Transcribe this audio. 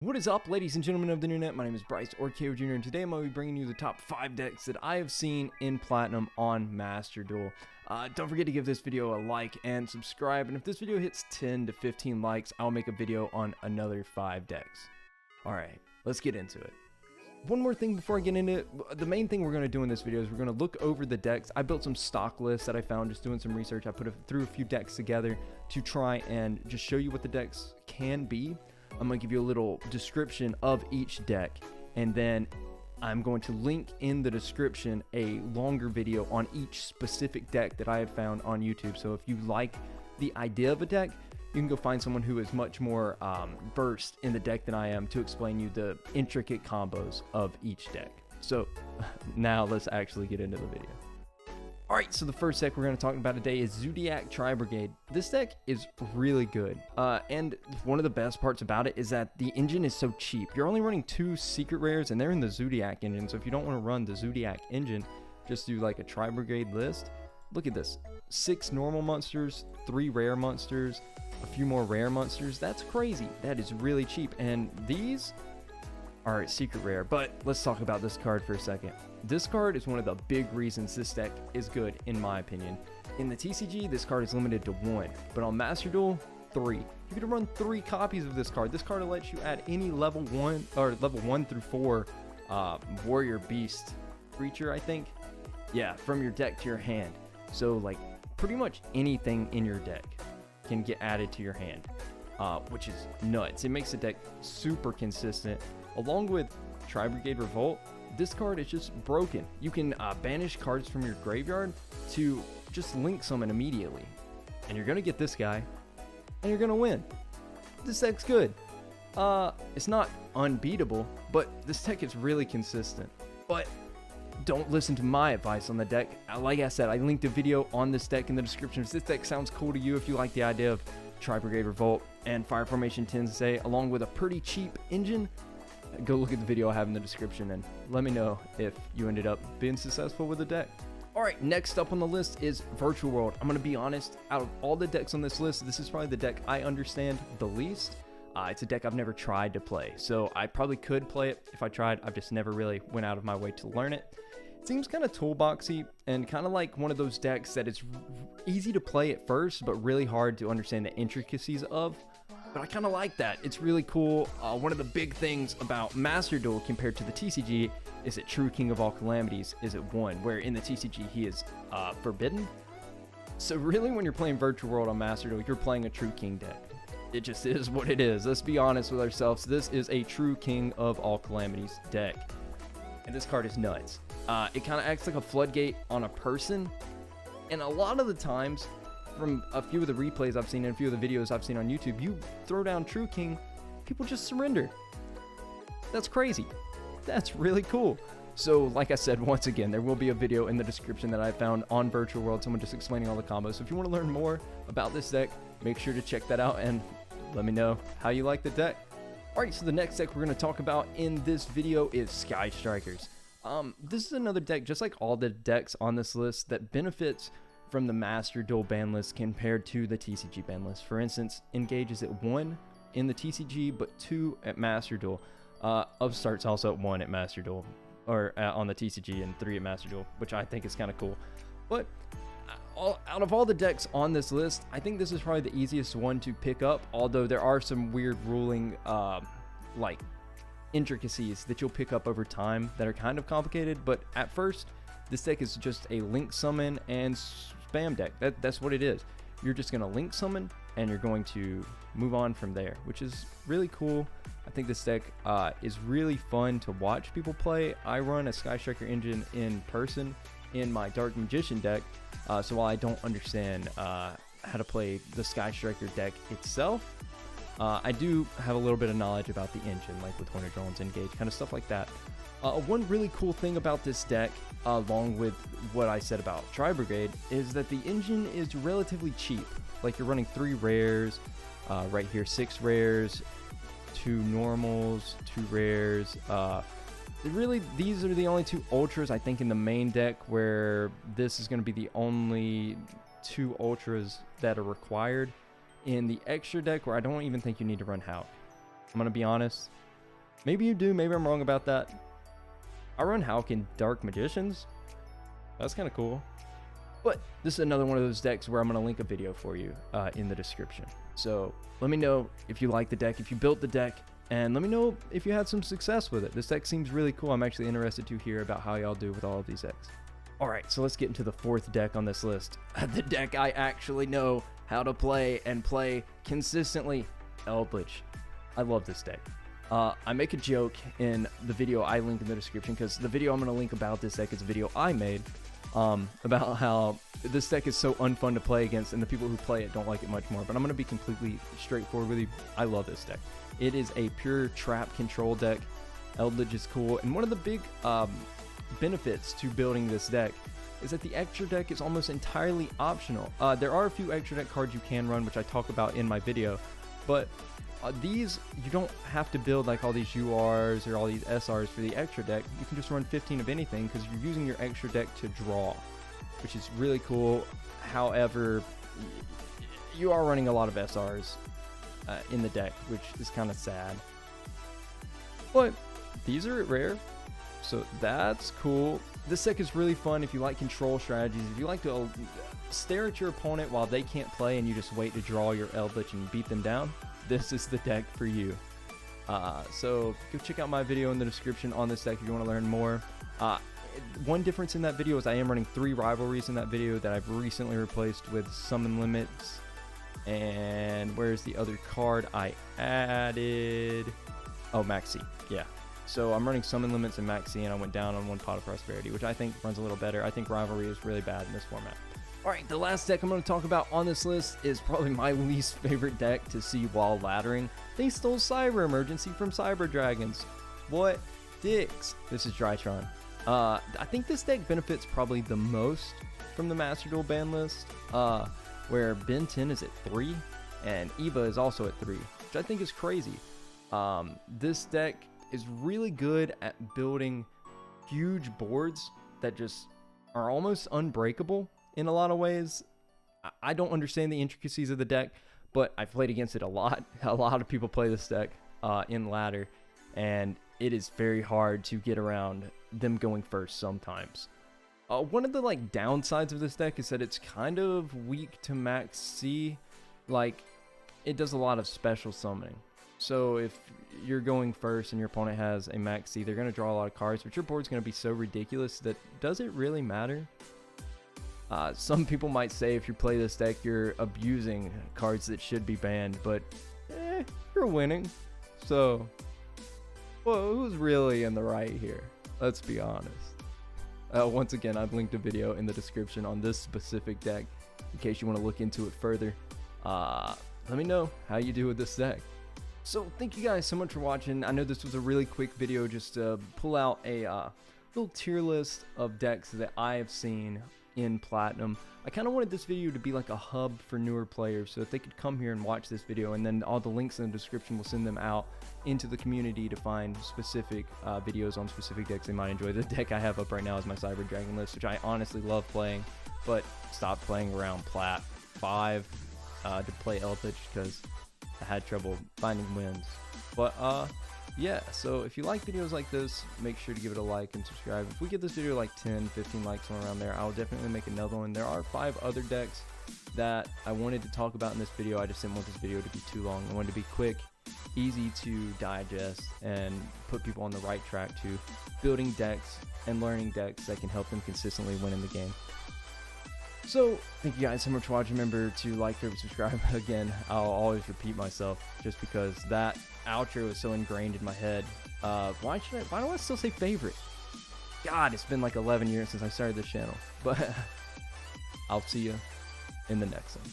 What is up, ladies and gentlemen of the internet? My name is Bryce or Kojr Jr. and today I'm going to be bringing you the top 5 decks that I have seen in Platinum on Master Duel. Don't forget to give this video a like and subscribe, and if this video hits 10 to 15 likes, I'll make a video on another 5 decks. Alright, let's get into it. One more thing before I get into it, the main thing we're going to do in this video is we're going to look over the decks. I built some stock lists that I found just doing some research. I threw a few decks together to try and just show you what the decks can be. I'm going to give you a little description of each deck, and then I'm going to link in the description a longer video on each specific deck that I have found on YouTube. So if you like the idea of a deck, you can go find someone who is much more versed in the deck than I am to explain you the intricate combos of each deck. So now let's actually get into the video. Alright, so the first deck we're going to talk about today is Zodiac Tribrigade. This deck is really good, and one of the best parts about it is that the engine is so cheap. You're only running 2 secret rares, and they're in the Zodiac engine, so if you don't want to run the Zodiac engine, just do like a Tribrigade list. Look at this, 6 normal monsters, 3 rare monsters, a few more rare monsters. That's crazy. That is really cheap, and these are secret rare. But let's talk about this card for a second. This card is one of the big reasons this deck is good, in my opinion. In the TCG, this card is limited to 1, but on Master Duel, 3. You can run 3 copies of this card. This card will let you add any level 1 or level 1 through 4 warrior beast creature, I think. Yeah, from your deck to your hand. So like pretty much anything in your deck can get added to your hand, which is nuts. It makes the deck super consistent. Along with Tribrigade Revolt, this card is just broken. You can banish cards from your graveyard to just link summon immediately. And you're going to get this guy, and you're going to win. This deck's good. It's not unbeatable, but this deck is really consistent. But don't listen to my advice on the deck. Like I said, I linked a video on this deck in the description. If this deck sounds cool to you, if you like the idea of Tribrigade Revolt and Fire Formation Tensei, along with a pretty cheap engine, go look at the video I have in the description and let me know if you ended up being successful with the deck. Alright, next up on the list is Virtual World. I'm going to be honest, out of all the decks on this list, this is probably the deck I understand the least. It's a deck I've never tried to play, so I probably could play it if I tried. I've just never really went out of my way to learn it. It seems kind of toolboxy and kind of like one of those decks that it's easy to play at first, but really hard to understand the intricacies of. But I kind of like that. It's really cool. One of the big things about Master Duel compared to the TCG is that True King of all calamities is at 1, where in the TCG he is forbidden. So really when you're playing Virtual World on Master Duel, you're playing a True King deck. It just is what it is. Let's be honest with ourselves. This is a True King of all calamities deck. And this card is nuts. It kind of acts like a floodgate on a person. And a lot of the times, from a few of the replays I've seen and a few of the videos I've seen on YouTube, you throw down True King, people just surrender. That's crazy. That's really cool. So like I said, once again, there will be a video in the description that I found on Virtual World, someone just explaining all the combos. So if you want to learn more about this deck, make sure to check that out and let me know how you like the deck. Alright, so the next deck we're going to talk about in this video is Sky Strikers. This is another deck, just like all the decks on this list, that benefits from the Master Duel ban list compared to the TCG ban list. For instance, Engage is at 1 in the TCG, but 2 at Master Duel. Upstart's also at 1 at Master Duel, or on the TCG, and 3 at Master Duel, which I think is kind of cool. But out of all the decks on this list, I think this is probably the easiest one to pick up, although there are some weird ruling like intricacies that you'll pick up over time that are kind of complicated. But at first, this deck is just a link summon and spam deck. That's what it is. You're just going to link summon and you're going to move on from there, which is really cool. I think this deck is really fun to watch people play. I run a Sky Striker engine in person in my Dark Magician deck, so while I don't understand how to play the Sky Striker deck itself, I do have a little bit of knowledge about the engine, like with Hornet Drones, Engage, kind of stuff like that. One really cool thing about this deck, along with what I said about Tribrigade, is that the engine is relatively cheap. Like, you're running 3 rares, right here 6 rares, 2 normals, 2 rares. Really, these are the only 2 ultras, I think, in the main deck, where this is going to be the only 2 ultras that are required. In the extra deck, where I don't even think you need to run Hawk. I'm going to be honest, Maybe you do, maybe I'm wrong about that. I run Halkin Dark Magicians. That's kind of cool. But this is another one of those decks where I'm going to link a video for you in the description. So let me know if you like the deck, if you built the deck, and let me know if you had some success with it. This deck seems really cool. I'm actually interested to hear about how y'all do with all of these decks. Alright, so let's get into the fourth deck on this list. The deck I actually know how to play and play consistently, ELDLICH. I love this deck. I make a joke in the video I link in the description, because the video I'm going to link about this deck is a video I made about how this deck is so unfun to play against, and the people who play it don't like it much more. But I'm going to be completely straightforward with you. I love this deck. It is a pure trap control deck. ELDLICH is cool, and one of the big benefits to building this deck is that the extra deck is almost entirely optional. There are a few extra deck cards you can run, which I talk about in my video, but these, you don't have to build like all these URs or all these SRs for the extra deck. You can just run 15 of anything because you're using your extra deck to draw, which is really cool. However, you are running a lot of SRs in the deck, which is kind of sad. But these are rare, so that's cool. This deck is really fun if you like control strategies, if you like to stare at your opponent while they can't play and you just wait to draw your ELDLICH and beat them down. This is the deck for you. So go check out my video in the description on this deck if you want to learn more. One difference in that video is I am running 3 rivalries in that video that I've recently replaced with summon limits. And where's the other card I added? Oh, Maxi. Yeah. So I'm running summon limits and Maxi, and I went down on 1 Pot of Prosperity, which I think runs a little better. I think rivalry is really bad in this format. Alright, the last deck I'm going to talk about on this list is probably my least favorite deck to see while laddering. They stole Cyber Emergency from Cyber Dragons. What dicks? This is Drytron. I think this deck benefits probably the most from the Master Duel ban list, where Ben 10 is at 3 and Eva is also at 3, which I think is crazy. This deck is really good at building huge boards that just are almost unbreakable in a lot of ways. I don't understand the intricacies of the deck, but I've played against it a lot. A lot of people play this deck in ladder, and it is very hard to get around them going first sometimes. One of the downsides of this deck is that it's kind of weak to max C. Like, it does a lot of special summoning. So if you're going first and your opponent has a max C, they're going to draw a lot of cards, but your board's going to be so ridiculous that does it really matter? Some people might say if you play this deck, you're abusing cards that should be banned, but you're winning. So, well, who's really in the right here? Let's be honest. Once again, I've linked a video in the description on this specific deck in case you want to look into it further. Let me know how you do with this deck. So thank you guys so much for watching. I know this was a really quick video just to pull out a little tier list of decks that I have seen in Platinum. I kind of wanted this video to be like a hub for newer players, so that they could come here and watch this video, and then all the links in the description will send them out into the community to find specific videos on specific decks they might enjoy. The deck I have up right now is my Cyber Dragon list, which I honestly love playing, but stopped playing around Plat 5 to play ELDLICH because I had trouble finding wins. But yeah, so if you like videos like this, make sure to give it a like and subscribe. If we get this video like 10, 15 likes, somewhere around there, I'll definitely make another one. There are 5 other decks that I wanted to talk about in this video. I just didn't want this video to be too long. I wanted to be quick, easy to digest, and put people on the right track to building decks and learning decks that can help them consistently win in the game. So, thank you guys so much for watching. Remember to like, favorite, subscribe. Again, I'll always repeat myself just because that outro is so ingrained in my head. Why do I still say favorite? God, it's been like 11 years since I started this channel. But I'll see you in the next one.